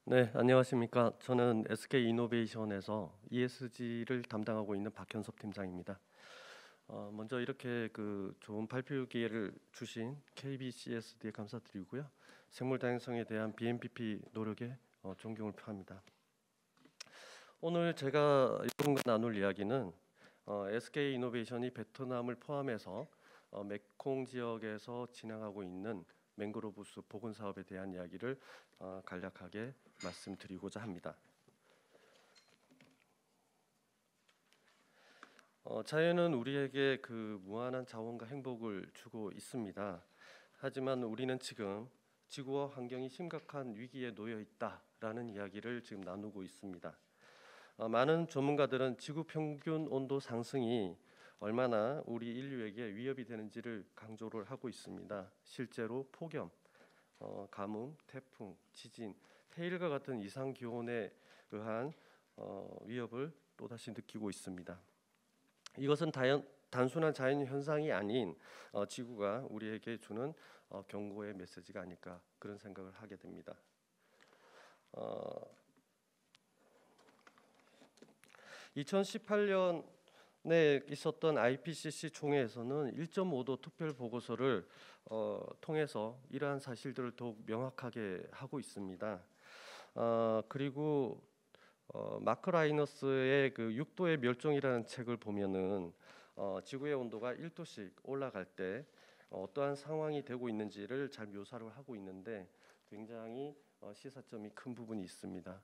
네, 안녕하십니까. 저는 SK이노베이션에서 ESG를 담당하고 있는 박현섭 팀장입니다. 먼저 이렇게 좋은 발표 기회를 주신 KBCSD에 감사드리고요. 생물 다양성에 대한 BMPP 노력에 존경을 표합니다. 오늘 제가 여러분과 나눌 이야기는 SK이노베이션이 베트남을 포함해서 메콩 지역에서 진행하고 있는 맹그로브 숲 복원 사업에 대한 이야기를 간략하게 말씀드리고자 합니다. 자연은 우리에게 무한한 자원과 행복을 주고 있습니다. 하지만 우리는 지금 지구와 환경이 심각한 위기에 놓여 있다라는 이야기를 지금 나누고 있습니다. 많은 전문가들은 지구 평균 온도 상승이 얼마나 우리 인류에게 위협이 되는지를 강조를 하고 있습니다. 실제로 폭염, 가뭄, 태풍, 지진, 해일과 같은 이상 기온에 의한 위협을 또다시 느끼고 있습니다. 이것은 단순한 자연 현상이 아닌 지구가 우리에게 주는 경고의 메시지가 아닐까 그런 생각을 하게 됩니다. 2018년에 있었던 IPCC 총회에서는 1.5도 특별 보고서를 통해서 이러한 사실들을 더욱 명확하게 하고 있습니다. 그리고 마크 라이너스의 6도의 멸종이라는 책을 보면은 지구의 온도가 1도씩 올라갈 때 어떠한 상황이 되고 있는지를 잘 묘사를 하고 있는데 굉장히 시사점이 큰 부분이 있습니다.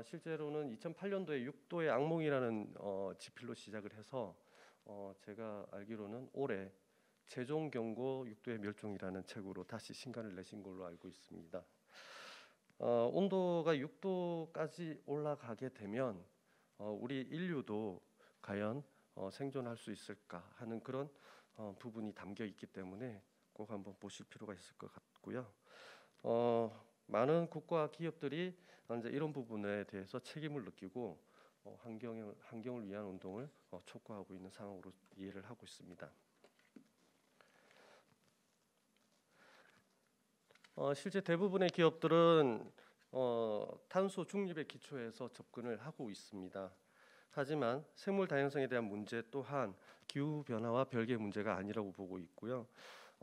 실제로는 2008년도에 6도의 악몽이라는 지필로 시작을 해서 제가 알기로는 올해 최종 경고 6도의 멸종이라는 책으로 다시 신간을 내신 걸로 알고 있습니다. 온도가 6도까지 올라가게 되면 우리 인류도 과연 생존할 수 있을까 하는 그런 부분이 담겨 있기 때문에 꼭 한번 보실 필요가 있을 것 같고요. 많은 국가 기업들이 이제 이런 부분에 대해서 책임을 느끼고 환경을 위한 운동을 촉구하고 있는 상황으로 이해를 하고 있습니다. 실제 대부분의 기업들은 탄소 중립에 기초해서 접근을 하고 있습니다. 하지만 생물 다양성에 대한 문제 또한 기후 변화와 별개의 문제가 아니라고 보고 있고요.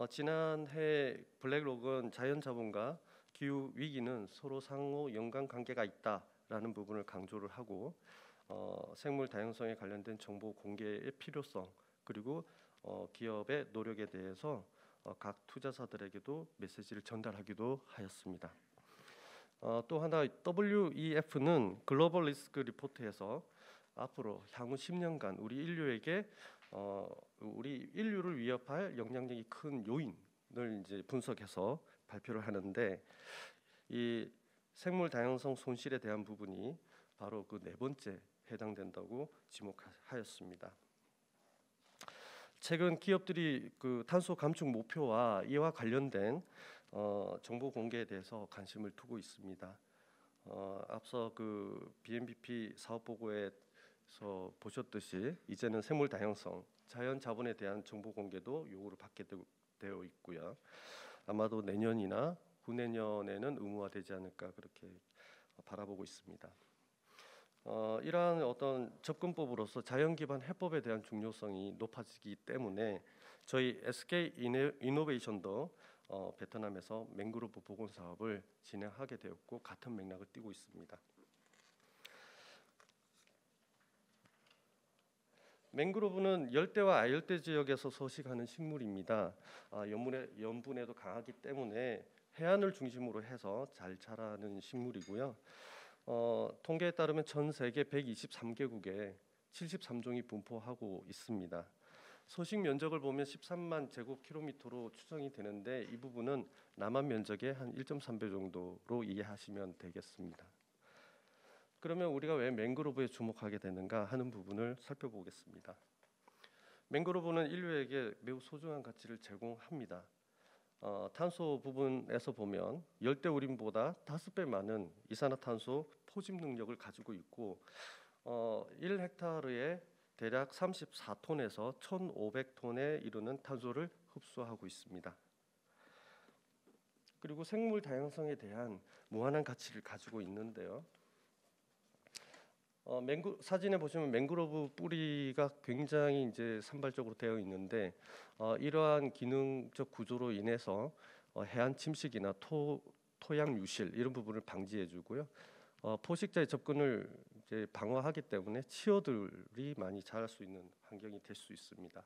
지난해 블랙록은 자연 자본과 기후 위기는 서로 상호 연관 관계가 있다라는 부분을 강조를 하고 생물 다양성에 관련된 정보 공개의 필요성 그리고 기업의 노력에 대해서 각 투자사들에게도 메시지를 전달하기도 하였습니다. 또 하나 WEF는 글로벌 리스크 리포트에서 앞으로 향후 10년간 우리 인류를 위협할 영향력이 큰 요인을 이제 분석해서 발표를 하는데 이 생물 다양성 손실에 대한 부분이 바로 그 네 번째 해당된다고 지목하였습니다. 최근 기업들이 탄소 감축 목표와 이와 관련된 정보 공개에 대해서 관심을 두고 있습니다. 앞서 BMPP 사업 보고에서 보셨듯이 이제는 생물 다양성, 자연 자본에 대한 정보 공개도 요구를 받게 되어 있고요. 아마도 내년이나 후내년에는 의무화되지 않을까 그렇게 바라보고 있습니다. 이러한 어떤 접근법으로서 자연 기반 해법에 대한 중요성이 높아지기 때문에 저희 SK이노베이션도 베트남에서 맹그로브 복원 사업을 진행하게 되었고 같은 맥락을 띠고 있습니다. 맹그로브는 열대와 아열대 지역에서 서식하는 식물입니다. 염분에도 강하기 때문에 해안을 중심으로 해서 잘 자라는 식물이고요. 통계에 따르면 전 세계 123개국에 73종이 분포하고 있습니다. 서식 면적을 보면 13만 제곱킬로미터로 추정이 되는데 이 부분은 남한 면적의 한 1.3배 정도로 이해하시면 되겠습니다. 그러면 우리가 왜 맹그로브에 주목하게 되는가 하는 부분을 살펴보겠습니다. 맹그로브는 인류에게 매우 소중한 가치를 제공합니다. 탄소 부분에서 보면 열대우림보다 5배 많은 이산화탄소 포집 능력을 가지고 있고 1헥타르에 대략 34톤에서 1,500톤에 이르는 탄소를 흡수하고 있습니다. 그리고 생물 다양성에 대한 무한한 가치를 가지고 있는데요. 사진에 보시면 맹그로브 뿌리가 굉장히 이제 산발적으로 되어 있는데 이러한 기능적 구조로 인해서 해안 침식이나 토양 유실 이런 부분을 방지해주고요. 포식자의 접근을 이제 방어하기 때문에 치어들이 많이 자랄 수 있는 환경이 될 수 있습니다.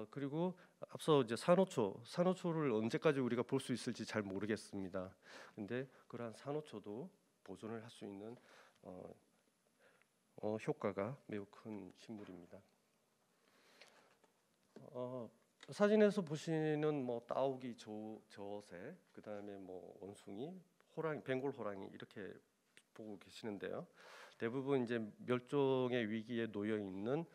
그리고 앞서 이제 산호초를 언제까지 우리가 볼 수 있을지 잘 모르겠습니다. 근데 그러한 산호초도 보존을 할 수 있는 효과가 매우 큰 식물입니다. 사진에서 보시는 뭐 따오기, 저어새, 그다음에 뭐 원숭이, 호랑이, 벵골 호랑이 이렇게 보고 계시는데요. 대부분 이제 멸종의 위기에 놓여 있는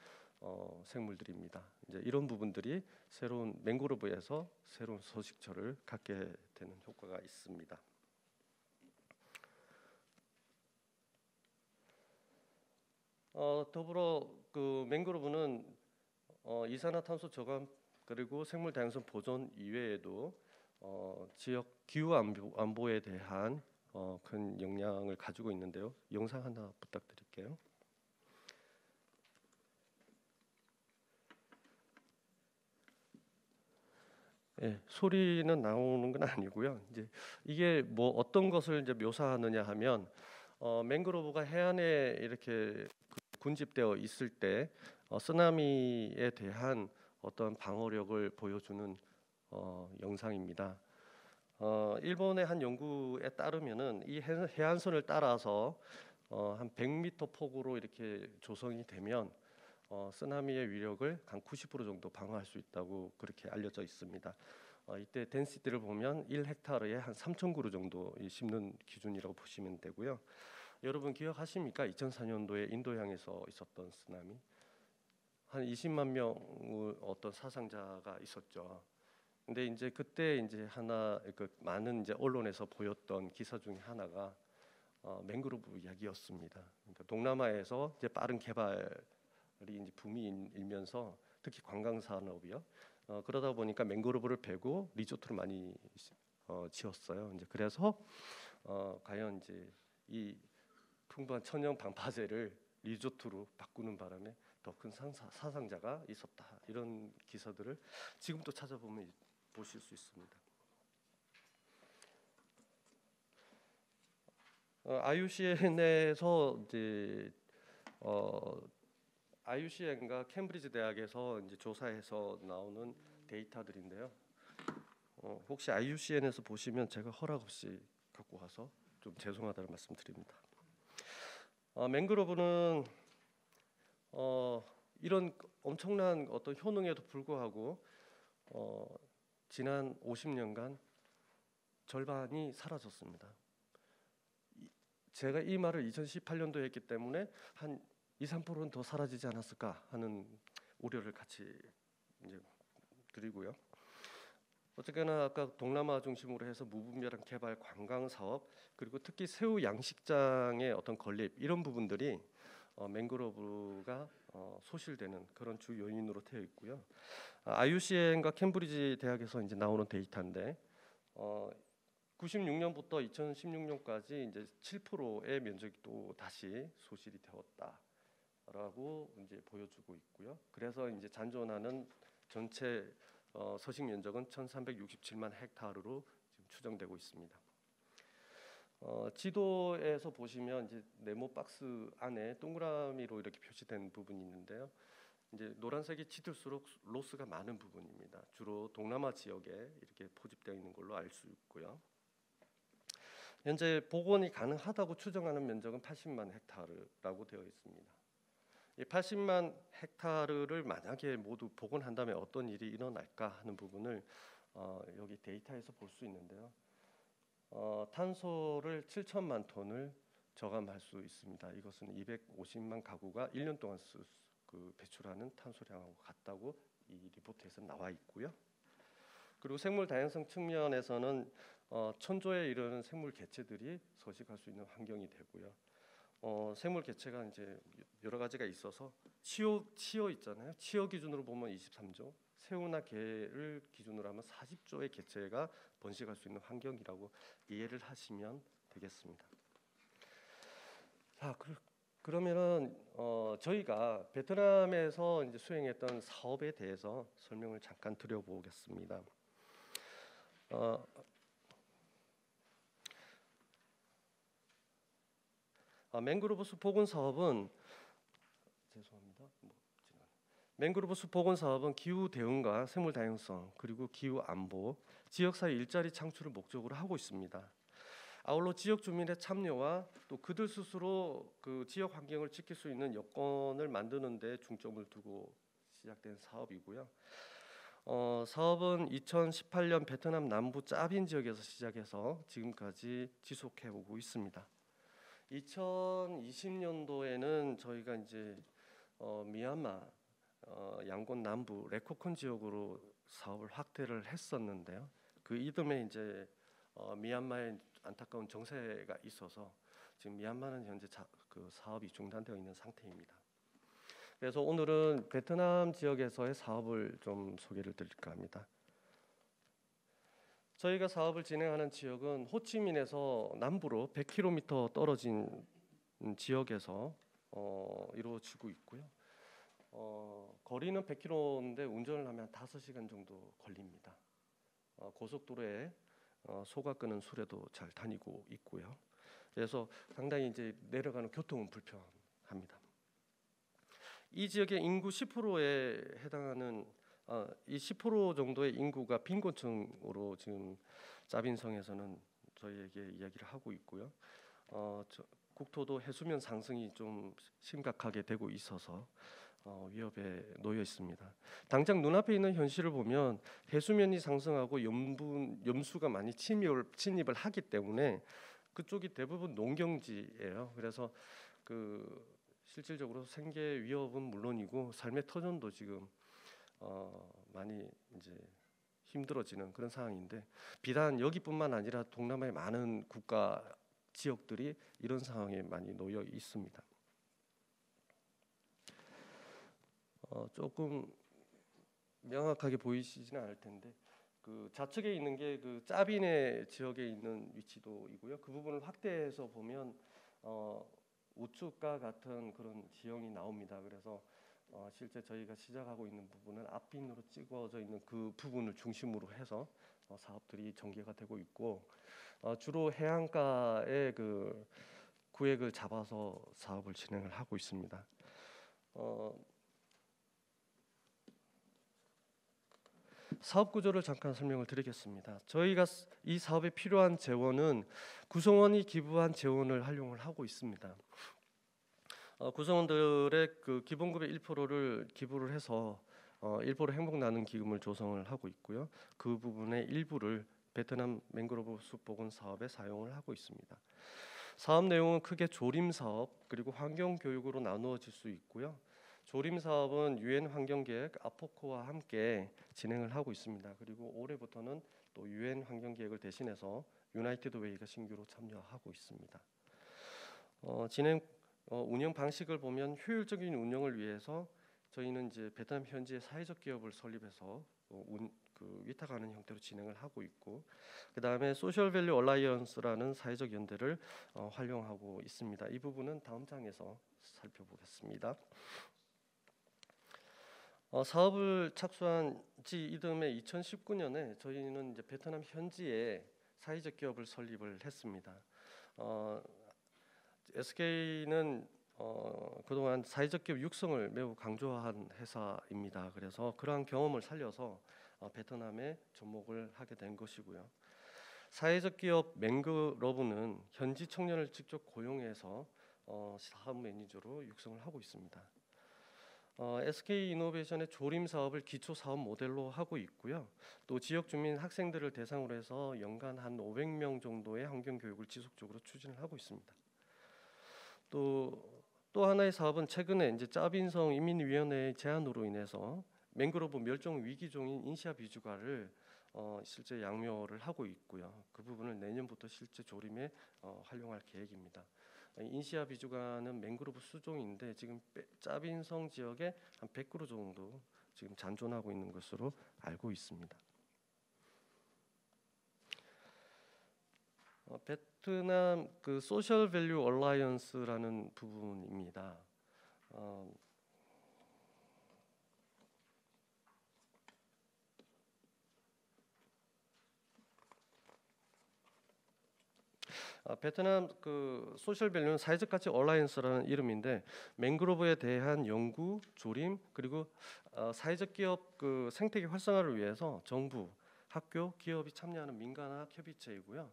생물들입니다. 이제 이런 부분들이 새로운 맹그로브에서 새로운 서식처를 갖게 되는 효과가 있습니다. 더불어 그 맹그로브는 이산화탄소 저감 그리고 생물 다양성 보존 이외에도 지역 기후 안보에 대한 큰 영향을 가지고 있는데요. 영상 하나 부탁드릴게요. 예, 소리는 나오는 건 아니고요. 이제 이게 뭐 어떤 것을 이제 묘사하느냐 하면 맹그로브가 해안에 이렇게 군집되어 있을 때 쓰나미에 대한 어떤 방어력을 보여주는 영상입니다. 일본의 한 연구에 따르면은 이 해안선을 따라서 한 100m 폭으로 이렇게 조성이 되면 쓰나미의 위력을 한 90% 정도 방어할 수 있다고 그렇게 알려져 있습니다. 이때 덴시티를 보면 1헥타르에 한 3,000그루 정도 심는 기준이라고 보시면 되고요. 여러분 기억하십니까? 2004년도에 인도양에서 있었던 쓰나미 한 20만 명 어떤 사상자가 있었죠. 근데 이제 그때 이제 하나 그 많은 이제 언론에서 보였던 기사 중에 하나가 맹그로브 이야기였습니다. 그러니까 동남아에서 이제 빠른 개발이 이제 붐이 일면서 특히 관광 산업이요. 그러다 보니까 맹그로브를 베고 리조트를 많이 지었어요. 이제 그래서 과연 이제 이 풍부한 천연 방파제를 리조트로 바꾸는 바람에 더 큰 사상자가 있었다. 이런 기사들을 지금도 찾아보면 보실 수 있습니다. IUCN에서 이제 IUCN과 캠브리지 대학에서 이제 조사해서 나오는 데이터들인데요. 혹시 IUCN에서 보시면 제가 허락 없이 갖고 와서 좀 죄송하다는 말씀드립니다. 맹그로브는 이런 엄청난 어떤 효능에도 불구하고 지난 50년간 절반이 사라졌습니다. 제가 이 말을 2018년도에 했기 때문에 한 2~3%는 더 사라지지 않았을까 하는 우려를 같이 이제 드리고요. 어쨌거나 아까 동남아 중심으로 해서 무분별한 개발, 관광 사업 그리고 특히 새우 양식장의 어떤 건립 이런 부분들이 맹그로브가 소실되는 그런 주 요인으로 되어 있고요. IUCN과 캠브리지 대학에서 이제 나오는 데이터인데 96년부터 2016년까지 이제 7%의 면적이 또 다시 소실이 되었다라고 이제 보여주고 있고요. 그래서 이제 잔존하는 전체 서식 면적은 1,367만 헥타르로 지금 추정되고 있습니다. 지도에서 보시면 이제 네모 박스 안에 동그라미로 이렇게 표시된 부분이 있는데요. 이제 노란색이 짙을수록 로스가 많은 부분입니다. 주로 동남아 지역에 이렇게 포집되어 있는 걸로 알 수 있고요. 현재 복원이 가능하다고 추정하는 면적은 80만 헥타르라고 되어 있습니다. 이 80만 헥타르를 만약에 모두 복원한다면 어떤 일이 일어날까 하는 부분을 여기 데이터에서 볼 수 있는데요. 탄소를 7천만 톤을 저감할 수 있습니다. 이것은 250만 가구가 1년 동안 배출하는 탄소량하고 같다고 이 리포트에서 나와 있고요. 그리고 생물 다양성 측면에서는 천조에 이르는 생물 개체들이 서식할 수 있는 환경이 되고요. 생물 개체가 이제 여러 가지가 있어서 치어 있잖아요. 치어 기준으로 보면 23조, 새우나 게를 기준으로 하면 40조의 개체가 번식할 수 있는 환경이라고 이해를 하시면 되겠습니다. 자, 그러면은 저희가 베트남에서 이제 수행했던 사업에 대해서 설명을 잠깐 드려보겠습니다. 맹그로브 숲 복원 사업은 맹그로브 숲 복원 사업은 기후 대응과 생물 다양성 그리고 기후 안보, 지역사회 일자리 창출을 목적으로 하고 있습니다. 아울러 지역 주민의 참여와 또 그들 스스로 그 지역 환경을 지킬 수 있는 여건을 만드는 데 중점을 두고 시작된 사업이고요. 사업은 2018년 베트남 남부 짜빈 지역에서 시작해서 지금까지 지속해 오고 있습니다. 2020년도에는 저희가 이제 미얀마 양곤 남부 레코콘 지역으로 사업을 확대를 했었는데요. 그 이듬해 이제 미얀마에 안타까운 정세가 있어서 지금 미얀마는 현재 그 사업이 중단되어 있는 상태입니다. 그래서 오늘은 베트남 지역에서의 사업을 좀 소개를 드릴까 합니다. 저희가 사업을 진행하는 지역은 호치민에서 남부로 100km 떨어진 지역에서 이루어지고 있고요. 거리는 100km인데 운전을 하면 5시간 정도 걸립니다. 고속도로에 소가 끄는 수레도 잘 다니고 있고요. 그래서 상당히 이제 내려가는 교통은 불편합니다. 이 지역의 인구 10%에 해당하는 이 10% 정도의 인구가 빈곤층으로 지금 짜빈성에서는 저희에게 이야기를 하고 있고요. 국토도 해수면 상승이 좀 심각하게 되고 있어서 위협에 놓여 있습니다. 당장 눈앞에 있는 현실을 보면 해수면이 상승하고 염수가 많이 침입을 하기 때문에 그쪽이 대부분 농경지예요. 그래서 그 실질적으로 생계 위협은 물론이고 삶의 터전도 지금 많이 이제 힘들어지는 그런 상황인데 비단 여기뿐만 아니라 동남아의 많은 국가 지역들이 이런 상황에 많이 놓여 있습니다. 조금 명확하게 보이시지는 않을 텐데 그 좌측에 있는 게 그 짜빈의 지역에 있는 위치도이고요. 그 부분을 확대해서 보면 우측과 같은 그런 지형이 나옵니다. 그래서 실제 저희가 시작하고 있는 부분은 앞빈으로 찍어져 있는 그 부분을 중심으로 해서 사업들이 전개가 되고 있고 주로 해안가의 그 구획을 잡아서 사업을 진행을 하고 있습니다. 사업 구조를 잠깐 설명을 드리겠습니다. 저희가 이 사업에 필요한 재원은 구성원이 기부한 재원을 활용을 하고 있습니다. 구성원들의 그 기본급의 1%를 기부를 해서 1% 행복 나눔 기금을 조성을 하고 있고요. 그 부분의 일부를 베트남 맹그로브 숲 복원 사업에 사용을 하고 있습니다. 사업 내용은 크게 조림 사업 그리고 환경 교육으로 나누어질 수 있고요. 조림 사업은 유엔 환경계획 아포코와 함께 진행을 하고 있습니다. 그리고 올해부터는 또 유엔 환경계획을 대신해서 유나이티드 웨이가 신규로 참여하고 있습니다. 운영 방식을 보면 효율적인 운영을 위해서 저희는 이제 베트남 현지의 사회적 기업을 설립해서 위탁하는 형태로 진행을 하고 있고, 그 다음에 소셜 밸류 얼라이언스라는 사회적 연대를 활용하고 있습니다. 이 부분은 다음 장에서 살펴보겠습니다. 사업을 착수한 지 이듬해 2019년에 저희는 이제 베트남 현지에 사회적 기업을 설립을 했습니다. SK는 그동안 사회적 기업 육성을 매우 강조한 회사입니다. 그래서 그러한 경험을 살려서 베트남에 접목을 하게 된 것이고요. 사회적 기업 맹그로브는 현지 청년을 직접 고용해서 사업 매니저로 육성을 하고 있습니다. SK이노베이션의 조림 사업을 기초 사업 모델로 하고 있고요. 또 지역 주민 학생들을 대상으로 해서 연간 한 500명 정도의 환경 교육을 지속적으로 추진을 하고 있습니다. 또 하나의 사업은 최근에 이제 짜빈성 인민위원회의 제안으로 인해서 맹그로브 멸종 위기종인 인시아 비주가를 실제 양묘를 하고 있고요. 그 부분을 내년부터 실제 조림에 활용할 계획입니다. 인시아 비주가는 맹그로브 수종인데 지금 짜빈성 지역에 한 100그루 정도 지금 잔존하고 있는 것으로 알고 있습니다. 베트남 그 소셜 밸류 얼라이언스라는 부분입니다. 베트남 그 소셜 밸류는 사회적 가치 얼라이언스라는 이름인데 맹그로브에 대한 연구, 조림 그리고 사회적 기업 그 생태계 활성화를 위해서 정부, 학교, 기업이 참여하는 민간학 협의체이고요.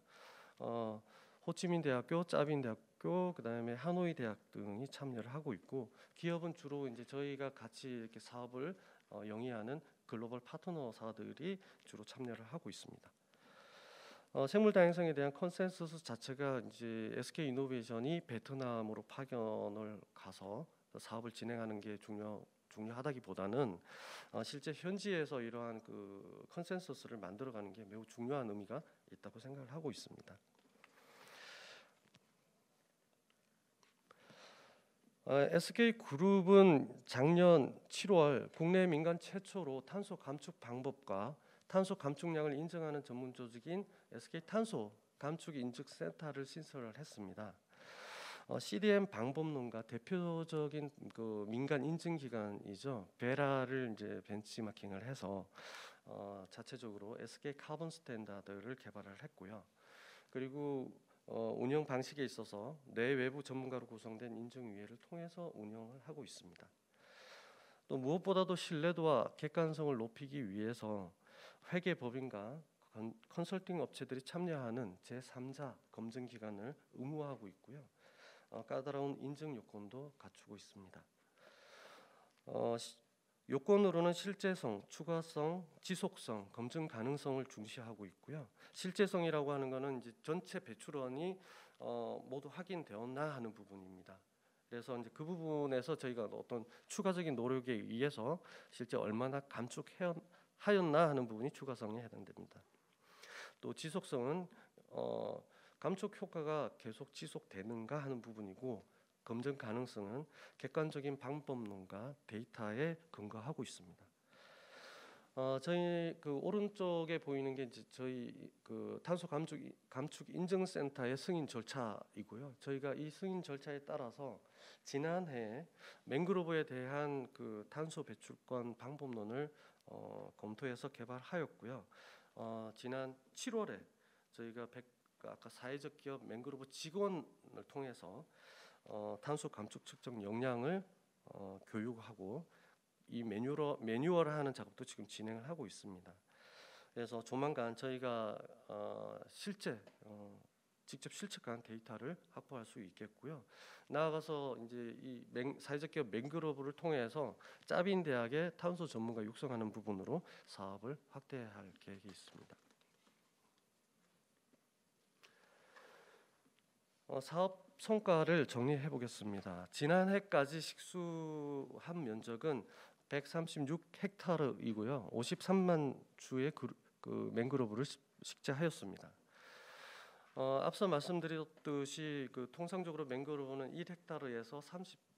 호치민 대학교, 짜빈 대학교, 그다음에 하노이 대학 등이 참여를 하고 있고 기업은 주로 이제 저희가 같이 이렇게 사업을 영위하는 글로벌 파트너사들이 주로 참여를 하고 있습니다. 생물 다양성에 대한 컨센서스 자체가 이제 SK 이노베이션이 베트남으로 파견을 가서 사업을 진행하는 게 중요하다기보다는 실제 현지에서 이러한 그 컨센서스를 만들어가는 게 매우 중요한 의미가 있다고 생각을 하고 있습니다. SK그룹은 작년 7월 국내 민간 최초로 탄소 감축 방법과 탄소 감축량을 인증하는 전문 조직인 SK 탄소 감축 인증 센터를 신설을 했습니다. CDM 방법론과 대표적인 그 민간 인증 기관이죠. 베라를 이제 벤치마킹을 해서 자체적으로 SK 카본 스탠다드를 개발을 했고요. 그리고 운영 방식에 있어서 내외부 전문가로 구성된 인증위회를 통해서 운영을 하고 있습니다. 또 무엇보다도 신뢰도와 객관성을 높이기 위해서 회계법인과 컨설팅 업체들이 참여하는 제3자 검증 기관을 의무화하고 있고요. 까다로운 인증 요건도 갖추고 있습니다. 요건으로는 실제성, 추가성, 지속성, 검증 가능성을 중시하고 있고요. 실제성이라고 하는 것은 이제 전체 배출원이 모두 확인되었나 하는 부분입니다. 그래서 이제 그 부분에서 저희가 어떤 추가적인 노력에 의해서 실제 얼마나 감축하였나 하는 부분이 추가성에 해당됩니다. 또 지속성은 감축 효과가 계속 지속되는가 하는 부분이고 검증 가능성은 객관적인 방법론과 데이터에 근거하고 있습니다. 저희 그 오른쪽에 보이는 게 이제 저희 그 탄소 감축 인증 센터의 승인 절차이고요. 저희가 이 승인 절차에 따라서 지난해 맹그로브에 대한 그 탄소 배출권 방법론을 검토해서 개발하였고요. 지난 7월에 저희가 아까 사회적 기업 맹그로브 직원을 통해서 탄소 감축 측정 역량을 교육하고 이 매뉴얼화하는 작업도 지금 진행을 하고 있습니다. 그래서 조만간 저희가 실제 직접 실측한 데이터를 확보할 수 있겠고요. 나아가서 이제 이 사회적 기업 맹그로브를 통해서 짜빈 대학의 탄소 전문가 육성하는 부분으로 사업을 확대할 계획이 있습니다. 사업 성과를 정리해 보겠습니다. 지난해까지 식수한 면적은 136헥타르이고요. 53만 주의 그 맹그로브를 식재하였습니다. 앞서 말씀드렸듯이 그 통상적으로 맹그로브는 1헥타르에서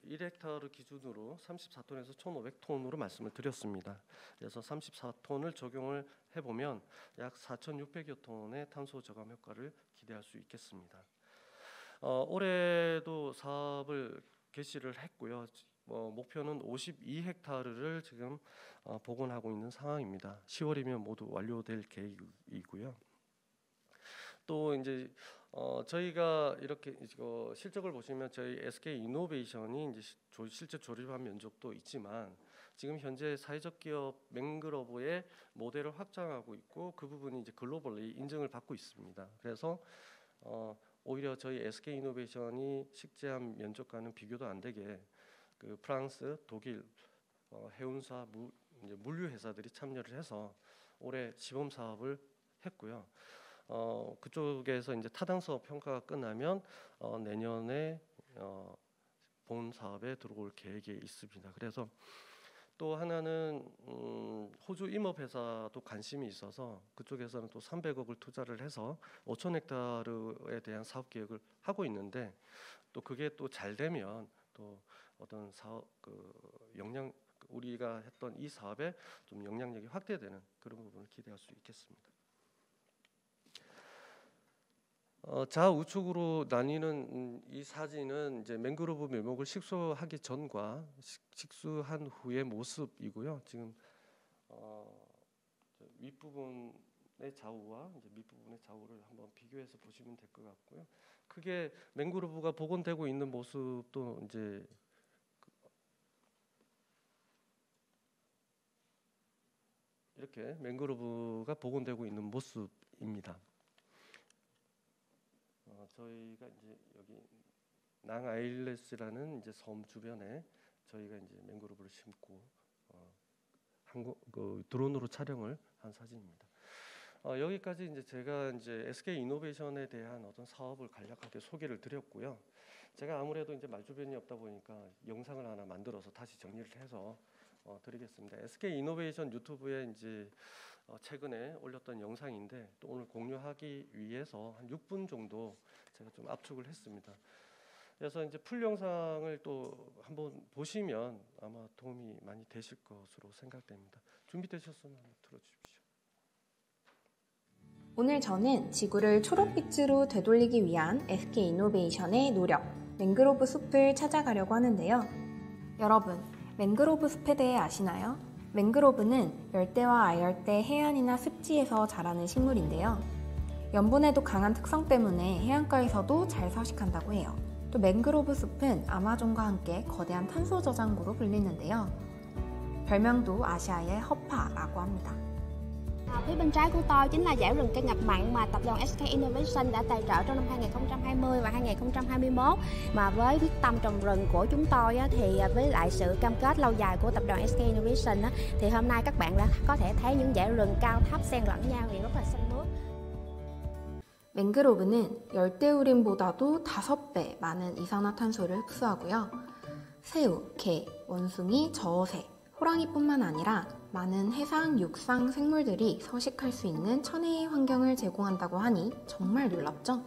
1헥타르 기준으로 34톤에서 1,500톤으로 말씀을 드렸습니다. 그래서 34톤을 적용을 해보면 약 4,600여 톤의 탄소 저감 효과를 기대할 수 있겠습니다. 올해도 사업을 개시를 했고요. 목표는 52헥타르를 지금 복원하고 있는 상황입니다. 10월이면 모두 완료될 계획이고요. 또 이제 저희가 이렇게 실적을 보시면 저희 SK 이노베이션이 이제 실제 조립한 면적도 있지만 지금 현재 사회적 기업 맹그로브의 모델을 확장하고 있고 그 부분이 이제 글로벌리 인증을 받고 있습니다. 그래서 오히려 저희 SK 이노베이션이 식재한 면적과는 비교도 안 되게 그 프랑스, 독일 해운사, 물류 회사들이 참여를 해서 올해 시범 사업을 했고요. 그쪽에서 이제 타당성 평가가 끝나면 내년에 본 사업에 들어올 계획이 있습니다. 그래서 또 하나는 호주 임업회사도 관심이 있어서 그쪽에서는 또 300억을 투자를 해서 5,000헥타르에 대한 사업 계획을 하고 있는데 또 그게 또 잘 되면 또 어떤 사업 영향 우리가 했던 이 사업에 좀 영향력이 확대되는 그런 부분을 기대할 수 있겠습니다. 좌우측으로 나뉘는 이 사진은 이제 맹그로브 묘목을 식수하기 전과 식수한 후의 모습이고요. 지금 윗부분의 좌우와 이제 밑부분의 좌우를 한번 비교해서 보시면 될 것 같고요. 크게 맹그로브가 복원되고 있는 모습도 이제 이렇게 맹그로브가 복원되고 있는 모습입니다. 저희가 이제 여기 낭아일레스라는 이제 섬 주변에 저희가 이제 맹그로브를 심고 드론으로 촬영을 한 사진입니다. 여기까지 이제 제가 이제 SK 이노베이션에 대한 어떤 사업을 간략하게 소개를 드렸고요. 제가 아무래도 이제 말주변이 없다 보니까 영상을 하나 만들어서 다시 정리를 해서 드리겠습니다. SK 이노베이션 유튜브에 이제 최근에 올렸던 영상인데 또 오늘 공유하기 위해서 한 6분 정도 제가 좀 압축을 했습니다. 그래서 이제 풀 영상을 또 한번 보시면 아마 도움이 많이 되실 것으로 생각됩니다. 준비되셨으면 한번 틀어주십시오. 오늘 저는 지구를 초록빛으로 되돌리기 위한 SK 이노베이션의 노력, 맹그로브 숲을 찾아가려고 하는데요. 여러분, 맹그로브 숲에 대해 아시나요? 맹그로브는 열대와 아열대 해안이나 습지에서 자라는 식물인데요. 염분에도 강한 특성 때문에 해안가에서도 잘 서식한다고 해요. 또 맹그로브 숲은 아마존과 함께 거대한 탄소 저장고로 불리는데요. 별명도 아시아의 허파라고 합니다. Phía bên trái của tôi chính là dãy rừng cây ngập mặn mà tập đoàn SK Innovation đã tài trợ trong năm 2020 và 2021. Mà với quyết tâm trồng rừng của chúng tôi thì với lại sự cam kết lâu dài của tập đoàn SK Innovation thì hôm nay các bạn đã có thể thấy những dãy rừng cao thấp xen lẫn nhau thì rất là xanh mướt. 맹그로브는 열대우림보다도 5배 많은 이산화탄소를 흡수하고요. 새우, 게, 원숭이, 저어새, 호랑이뿐만 아니라 많은 해상, 육상 생물들이 서식할 수 있는 천혜의 환경을 제공한다고 하니 정말 놀랍죠?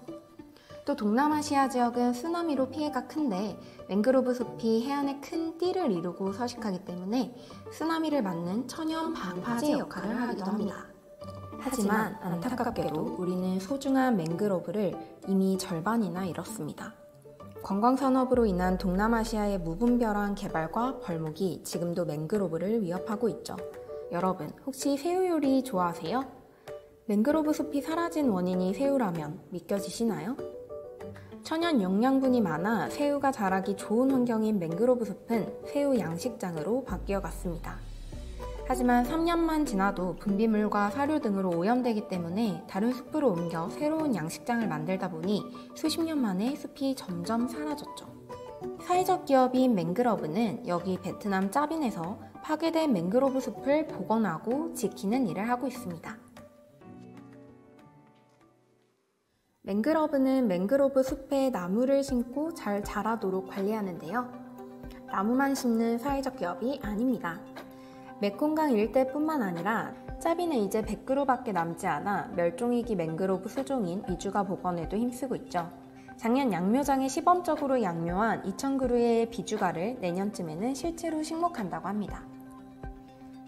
또 동남아시아 지역은 쓰나미로 피해가 큰데 맹그로브 숲이 해안에 큰 띠를 이루고 서식하기 때문에 쓰나미를 막는 천연 방파제 역할을 하기도 합니다. 하지만 안타깝게도 우리는 소중한 맹그로브를 이미 절반이나 잃었습니다. 관광산업으로 인한 동남아시아의 무분별한 개발과 벌목이 지금도 맹그로브를 위협하고 있죠. 여러분, 혹시 새우 요리 좋아하세요? 맹그로브 숲이 사라진 원인이 새우라면 믿겨지시나요? 천연 영양분이 많아 새우가 자라기 좋은 환경인 맹그로브 숲은 새우 양식장으로 바뀌어갔습니다. 하지만 3년만 지나도 분비물과 사료 등으로 오염되기 때문에 다른 숲으로 옮겨 새로운 양식장을 만들다 보니 수십 년 만에 숲이 점점 사라졌죠. 사회적 기업인 맹그러브는 여기 베트남 짜빈에서 파괴된 맹그로브 숲을 복원하고 지키는 일을 하고 있습니다. 맹그러브는 맹그로브 숲에 나무를 심고 잘 자라도록 관리하는데요. 나무만 심는 사회적 기업이 아닙니다. 메콩강 일대뿐만 아니라 짜빈에 이제 100그루밖에 남지 않아 멸종위기 맹그로브 수종인 비주가 복원에도 힘쓰고 있죠. 작년 양묘장에 시범적으로 양묘한 2000그루의 비주가를 내년쯤에는 실제로 식목한다고 합니다.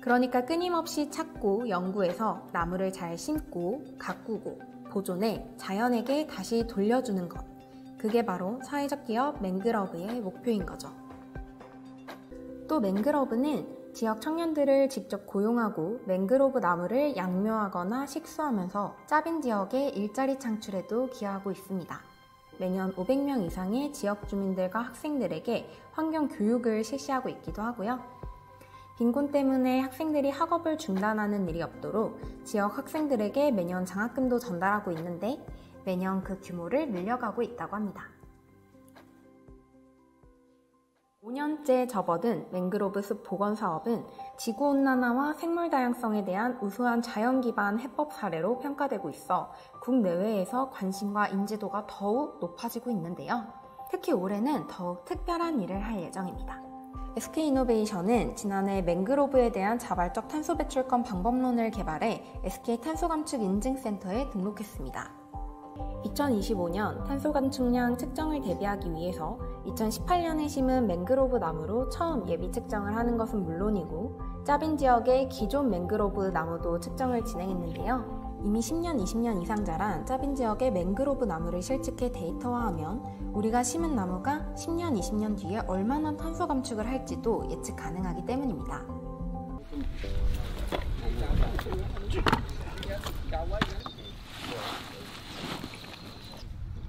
그러니까 끊임없이 찾고 연구해서 나무를 잘 심고 가꾸고 보존해 자연에게 다시 돌려주는 것. 그게 바로 사회적 기업 맹그러브의 목표인 거죠. 또 맹그러브는 지역 청년들을 직접 고용하고 맹그로브 나무를 양묘하거나 식수하면서 짜빈 지역의 일자리 창출에도 기여하고 있습니다. 매년 500명 이상의 지역 주민들과 학생들에게 환경 교육을 실시하고 있기도 하고요. 빈곤 때문에 학생들이 학업을 중단하는 일이 없도록 지역 학생들에게 매년 장학금도 전달하고 있는데 매년 그 규모를 늘려가고 있다고 합니다. 5년째 접어든 맹그로브 숲 복원 사업은 지구온난화와 생물다양성에 대한 우수한 자연 기반 해법 사례로 평가되고 있어 국내외에서 관심과 인지도가 더욱 높아지고 있는데요. 특히 올해는 더욱 특별한 일을 할 예정입니다. SK이노베이션은 지난해 맹그로브에 대한 자발적 탄소 배출권 방법론을 개발해 SK 탄소 감축 인증센터에 등록했습니다. 2025년 탄소 감축량 측정을 대비하기 위해서 2018년에 심은 맹그로브 나무로 처음 예비 측정을 하는 것은 물론이고 짜빈 지역의 기존 맹그로브 나무도 측정을 진행했는데요. 이미 10년, 20년 이상 자란 짜빈 지역의 맹그로브 나무를 실측해 데이터화하면 우리가 심은 나무가 10년, 20년 뒤에 얼마나 탄소 감축을 할지도 예측 가능하기 때문입니다.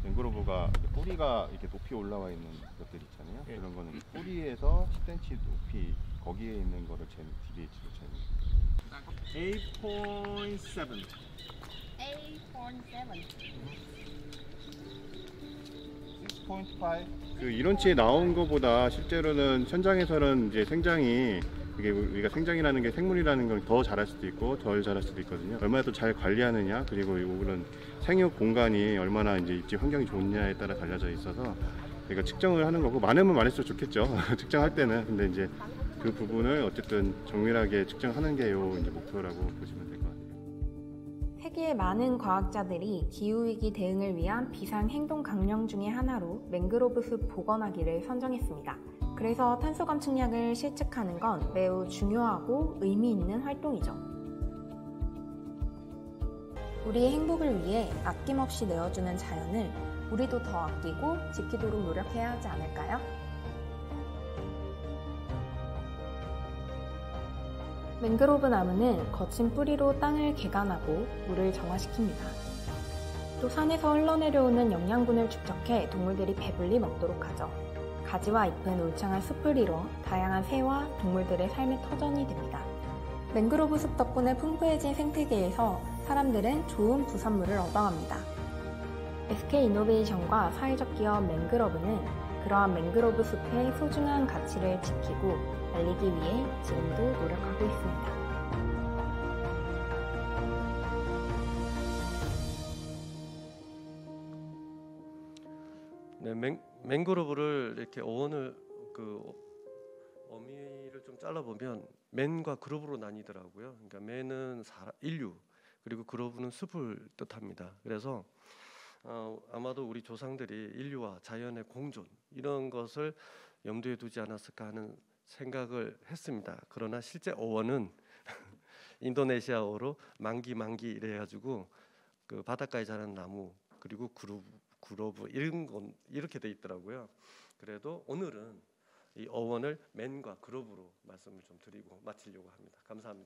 맹그로브가 뿌리가 이렇게 높이 올라와 있는 것들 있잖아요. 그런 거는 뿌리에서 10cm 높이 거기에 있는 거를 재는 DBH로 재는. 8.7. 6.5. 그 이론치에 나온 거보다 실제로는 현장에서는 이제 생장이 이게 우리가 생장이라는 게 생물이라는 걸 더 자랄 수도 있고 덜 자랄 수도 있거든요. 얼마나 또 잘 관리하느냐 그리고 이런 생육 공간이 얼마나 이제 입지 환경이 좋냐에 따라 달려져 있어서 우리가 측정을 하는 거고 많으면 많을수록 좋겠죠. 측정할 때는. 근데 이제 그 부분을 어쨌든 정밀하게 측정하는 게 요 이제 목표라고 보시면 될 것 같아요. 세계의 많은 과학자들이 기후위기 대응을 위한 비상행동 강령 중의 하나로 맹그로브 숲 복원하기를 선정했습니다. 그래서 탄소 감축량을 실측하는 건 매우 중요하고 의미 있는 활동이죠. 우리의 행복을 위해 아낌없이 내어주는 자연을 우리도 더 아끼고 지키도록 노력해야 하지 않을까요? 맹그로브 나무는 거친 뿌리로 땅을 개간하고 물을 정화시킵니다. 또 산에서 흘러내려오는 영양분을 축적해 동물들이 배불리 먹도록 하죠. 가지와 잎은 울창한 숲을 이뤄 다양한 새와 동물들의 삶의 터전이 됩니다. 맹그로브 숲 덕분에 풍부해진 생태계에서 사람들은 좋은 부산물을 얻어갑니다. SK이노베이션과 사회적 기업 맹그로브는 그러한 맹그로브 숲의 소중한 가치를 지키고 알리기 위해 지금도 노력하고 있습니다. 네, 맹그로브를 이렇게 어원을 어미를 좀 잘라보면 맨과 그로브로 나뉘더라고요. 그러니까 맨은 인류 그리고 그로브는 숲을 뜻합니다. 그래서 아마도 우리 조상들이 인류와 자연의 공존 이런 것을 염두에 두지 않았을까 하는 생각을 했습니다. 그러나 실제 어원은 인도네시아어로 망기 이래가지고 그 바닷가에 자라는 나무 그리고 그로브 이런 건 이렇게 돼 있더라고요. 그래도 오늘은 이 어원을 맨과 그로브로 말씀을 좀 드리고 마치려고 합니다. 감사합니다.